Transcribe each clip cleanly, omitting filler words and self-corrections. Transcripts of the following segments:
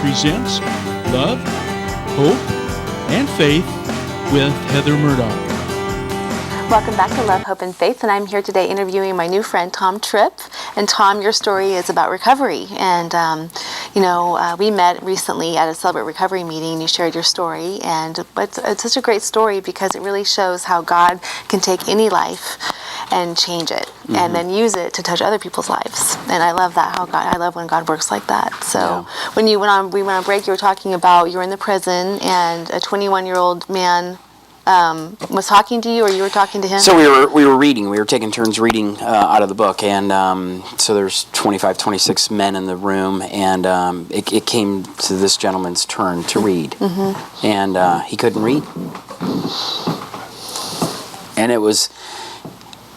presents Love, Hope, and Faith with Heather Murdock. Welcome back to Love, Hope, and Faith, and I'm here today interviewing my new friend, Tom Tripp. And Tom, your story is about recovery. And, we met recently at a Celebrate Recovery meeting. You shared your story, and it's such a great story because it really shows how God can take any life and change it, and then use it to touch other people's lives. And I love that, I love when God works like that. So when we went on break, you were talking about you were in the prison, and a 21-year-old man was talking to you, or you were talking to him? So we were reading. We were taking turns reading out of the book, and so there's 25, 26 men in the room, and it came to this gentleman's turn to read, and he couldn't read, and it was.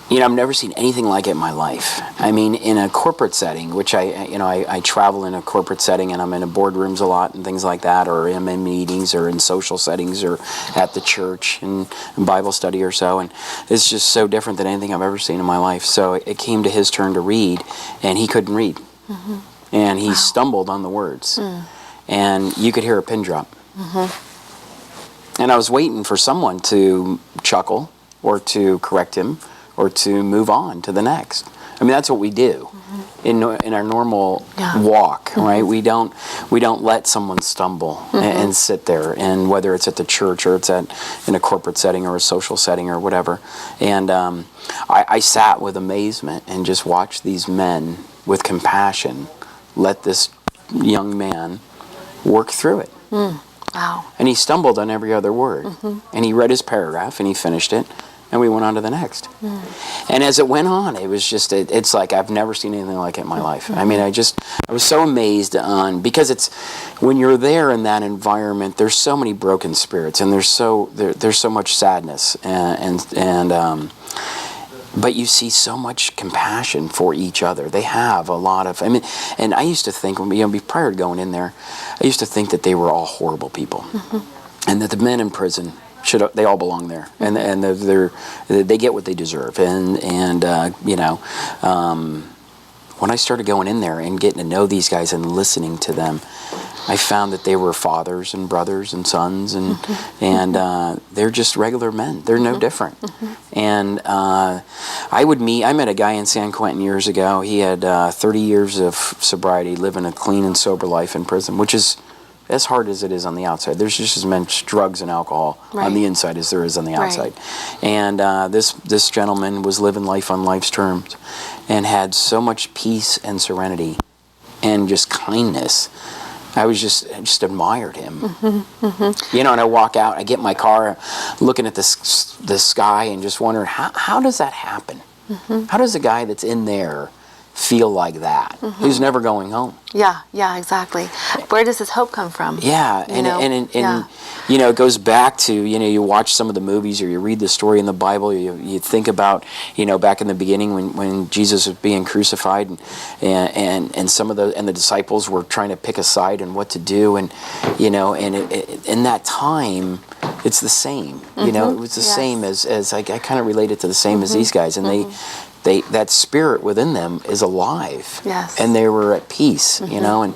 I've never seen anything like it in my life. I mean, in a corporate setting, which I travel in a corporate setting, and I'm in boardrooms a lot and things like that, or I'm in meetings or in social settings or at the church and Bible study or so, and it's just so different than anything I've ever seen in my life. So it came to his turn to read, and he couldn't read. And he stumbled on the words. And you could hear a pin drop. And I was waiting for someone to chuckle or to correct him, or to move on to the next. I mean, that's what we do in our normal walk, right? We don't let someone stumble and sit there, and whether it's at the church or it's in a corporate setting or a social setting or whatever. And I sat with amazement and just watched these men with compassion let this young man work through it. Wow. And he stumbled on every other word. And he read his paragraph and he finished it. And we went on to the next. And as it went on, it was just, it's like I've never seen anything like it in my life. I mean, I was so amazed because it's, when you're there in that environment, there's so many broken spirits, and there's so much sadness, but you see so much compassion for each other. They have a lot of, and I used to think, prior to going in there, I used to think that they were all horrible people. And that the men in prison, they all belong there, and they get what they deserve. And when I started going in there and getting to know these guys and listening to them, I found that they were fathers and brothers and sons, and they're just regular men. They're no different. And I met a guy in San Quentin years ago. He had 30 years of sobriety, living a clean and sober life in prison, which is as hard as it is on the outside. There's just as much drugs and alcohol on the inside as there is on the outside. And this gentleman was living life on life's terms and had so much peace and serenity and just kindness. I just admired him. And I walk out, I get in my car looking at the sky and just wondering, how does that happen? How does a guy that's in there feel like that, who's never going home? Yeah, exactly. Where does his hope come from? It goes back to, you watch some of the movies or you read the story in the Bible, you think about, back in the beginning when Jesus was being crucified, and some of the disciples were trying to pick a side and what to do, and in that time, it's the same. It was the same as I kind of relate it to the same as these guys, and that spirit within them is alive, and they were at peace, and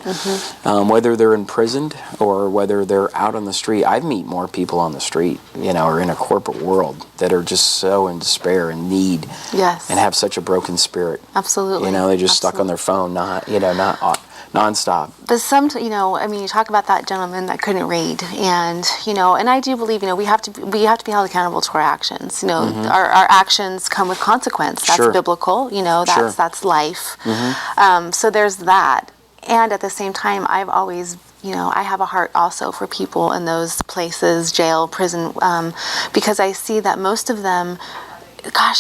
whether they're imprisoned or whether they're out on the street. I meet more people on the street, or in a corporate world that are just so in despair and need, and have such a broken spirit. Absolutely. They're just stuck on their phone, not nonstop. But you talk about that gentleman that couldn't read, and I do believe, we have to be held accountable to our actions. Our actions come with consequence. That's biblical. That's life. So there's that, and at the same time, I've always, I have a heart also for people in those places, jail, prison, because I see that most of them,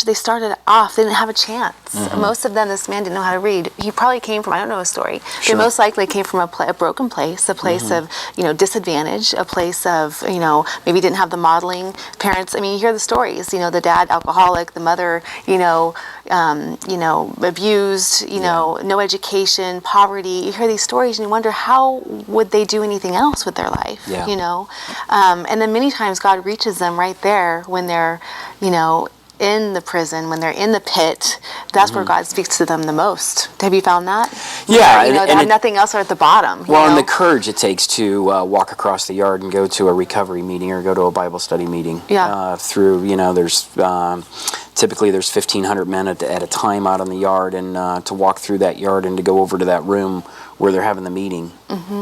they started off, they didn't have a chance. Most of them, this man didn't know how to read. He probably came from, I don't know his story, but most likely came from a broken place, a place of, disadvantage, a place of, maybe didn't have the modeling parents. You hear the stories, the dad, alcoholic, the mother, abused, no education, poverty. You hear these stories and you wonder, how would they do anything else with their life, And then many times God reaches them right there when they're, in the prison, when they're in the pit, that's where God speaks to them the most. Have you found that? Yeah. Where, they have nothing else or at the bottom. Well, and the courage it takes to walk across the yard and go to a recovery meeting or go to a Bible study meeting. Yeah. There's typically there's 1,500 men at a time out on the yard, and to walk through that yard and to go over to that room where they're having the meeting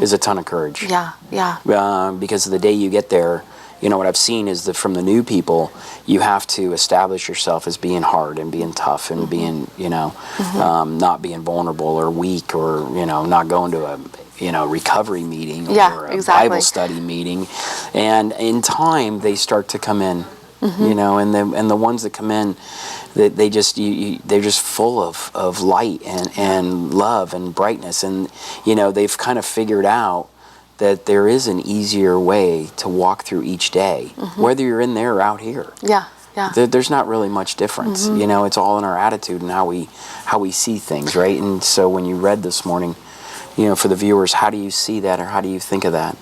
is a ton of courage. Yeah, yeah. Because the day you get there, what I've seen is that from the new people, you have to establish yourself as being hard and being tough and being, not being vulnerable or weak or, not going to a, recovery meeting or a Bible study meeting. And in time, they start to come in, and the ones that come in, they're just full of light and love and brightness. And, they've kind of figured out that there is an easier way to walk through each day, whether you're in there or out here. Yeah, yeah. There's not really much difference. It's all in our attitude and how we see things, right? And so when you read this morning, for the viewers, how do you see that or how do you think of that?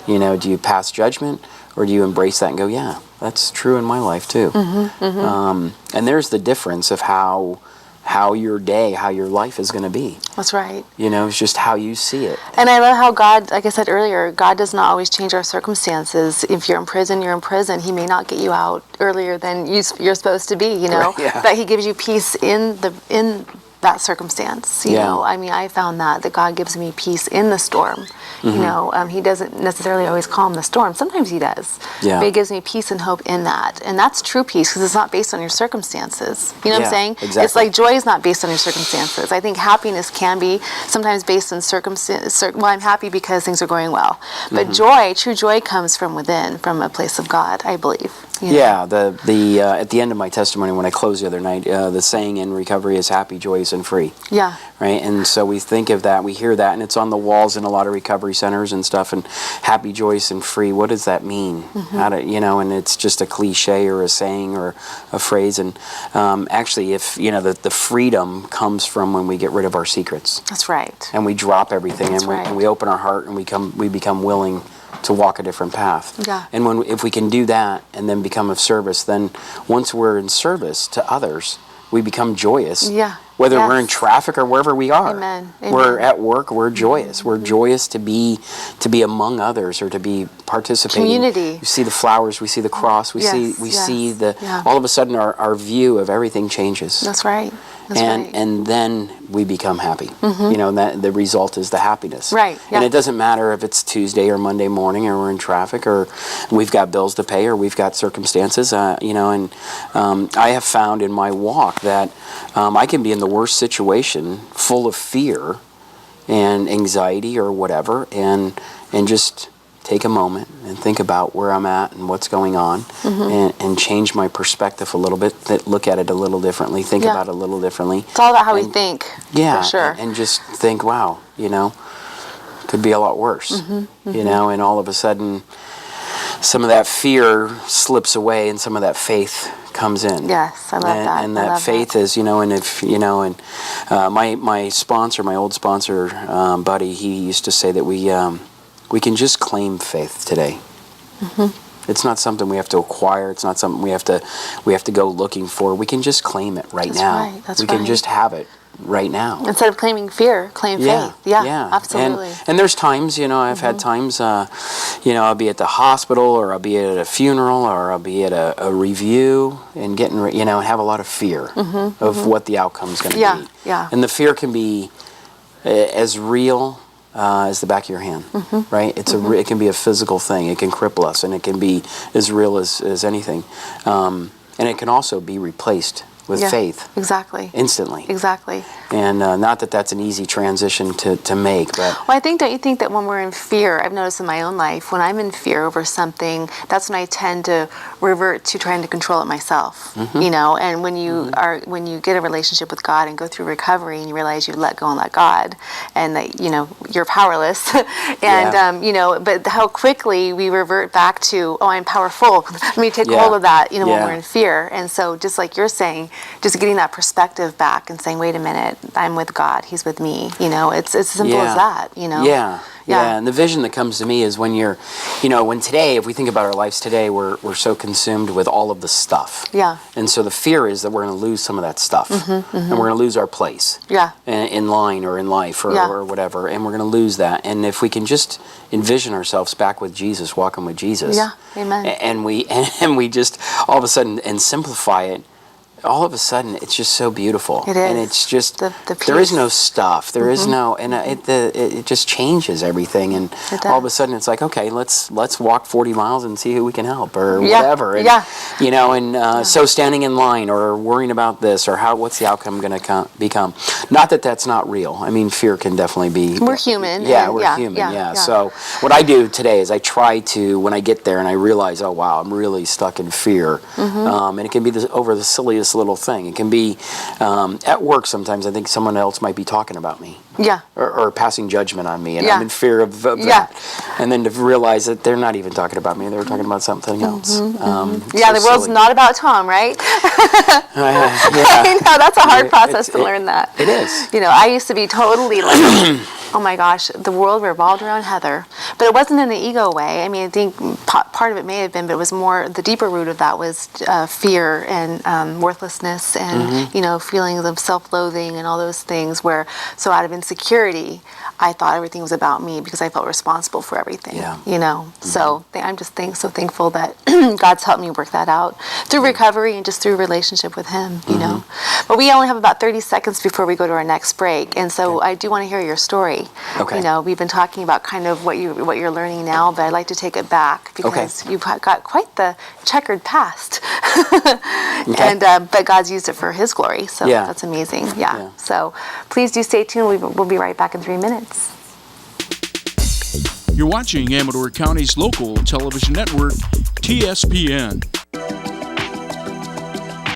Do you pass judgment or do you embrace that and go, yeah, that's true in my life too? And there's the difference of how your day, how your life is going to be. That's right. It's just how you see it. And I love how God, like I said earlier, God does not always change our circumstances. If you're in prison, you're in prison. He may not get you out earlier than you're supposed to be, Right, yeah. But He gives you peace in that circumstance. You know, I mean, I found that God gives me peace in the storm. He doesn't necessarily always calm the storm. Sometimes He does. Yeah. But He gives me peace and hope in that. And that's true peace because it's not based on your circumstances. You know what I'm saying? Exactly. It's like joy is not based on your circumstances. I think happiness can be sometimes based on circumstances. Well, I'm happy because things are going well. But true joy comes from within, from a place of God, I believe. Yeah, the at the end of my testimony when I closed the other night, the saying in recovery is happy, joyous, and free. Yeah. Right, and so we think of that, we hear that, and it's on the walls in a lot of recovery centers and stuff. And happy, joyous, and free. What does that mean? How do and it's just a cliche or a saying or a phrase. And actually, if the freedom comes from when we get rid of our secrets. That's right. And we drop everything, and we open our heart, and we become willing to walk a different path. Yeah. And if we can do that and then become of service, then once we're in service to others, we become joyous. Yeah. Whether we're in traffic or wherever we are. Amen. We're at work, we're joyous. We're joyous to be among others or to be participating. Community. You see the flowers, we see the cross, we see all of a sudden our view of everything changes. That's right. And then we become happy. And that the result is the happiness. Right. Yeah. And it doesn't matter if it's Tuesday or Monday morning or we're in traffic or we've got bills to pay or we've got circumstances. And I have found in my walk that I can be in the worst situation, full of fear and anxiety or whatever, and just take a moment and think about where I'm at and what's going on, and change my perspective a little bit, look at it a little differently, think about it a little differently. It's all about how we think. Yeah, for sure. And just think, wow, could be a lot worse, and all of a sudden some of that fear slips away and some of that faith comes in. Yes, I love that. And that faith is, and if, my sponsor, my old sponsor, Buddy, he used to say that we can just claim faith today. It's not something we have to acquire. It's not something we have to go looking for. We can just claim it right now. That's we can just have it right now. Instead of claiming fear, claim faith. Yeah, absolutely. And there's times, I've had times, I'll be at the hospital or I'll be at a funeral or I'll be at a review and have a lot of fear of what the outcome's going to be. Yeah. And the fear can be as real as the back of your hand, right? It can be a physical thing. It can cripple us, and it can be as real as anything. And it can also be replaced with faith. Exactly. Instantly. Exactly. And not that that's an easy transition to make, but... Well, don't you think that when we're in fear, I've noticed in my own life, when I'm in fear over something, that's when I tend to revert to trying to control it myself, and when you get a relationship with God and go through recovery and you realize you let go and let God, and that, you're powerless, and, but how quickly we revert back to, I'm powerful, let me take hold of that, when we're in fear. And so just like you're saying, just getting that perspective back and saying, wait a minute, I'm with God, He's with me. It's as simple as that, Yeah, and the vision that comes to me is when you're, when today, if we think about our lives today, we're so consumed with all of the stuff. Yeah. And so the fear is that we're going to lose some of that stuff. And we're going to lose our place. Yeah. In line or in life or whatever. And we're going to lose that. And if we can just envision ourselves back with Jesus, walking with Jesus. Yeah, amen. And we just, all of a sudden, and simplify it, all of a sudden, it's just so beautiful. It is. And it's just, the there is no stuff. There is no, and it just changes everything. And all of a sudden, it's like, okay, let's walk 40 miles and see who we can help or whatever. And, so standing in line or worrying about this or what's the outcome going to become. Not that that's not real. I mean, fear can definitely be. We're human. Yeah, we're human. Yeah. So what I do today is I try to, when I get there and I realize, oh, wow, I'm really stuck in fear. And it can be over the silliest little thing. It can be at work sometimes. I think someone else might be talking about me. Yeah. Or passing judgment on me, and I'm in fear of that. And then to realize that they're not even talking about me, they're talking about something else. The world's not about Tom, right? I know, that's a hard process to learn that. It is. I used to be totally like, oh my gosh, the world revolved around Heather. But it wasn't in an ego way. I mean, I think part of it may have been, but it was more, the deeper root of that was fear and worthlessness and, feelings of self-loathing and all those things where, so out of insecurity, I thought everything was about me because I felt responsible for everything, So I'm just so thankful that God's helped me work that out through recovery and just through relationship with Him, know. But we only have about 30 seconds before we go to our next break. And so I do want to hear your story. Okay. We've been talking about kind of what you're learning now, but I'd like to take it back because you've got quite the checkered past. And but God's used it for His glory, so that's amazing. Yeah. So please do stay tuned. We'll be right back in 3 minutes. You're watching Amador County's local television network, TSPN.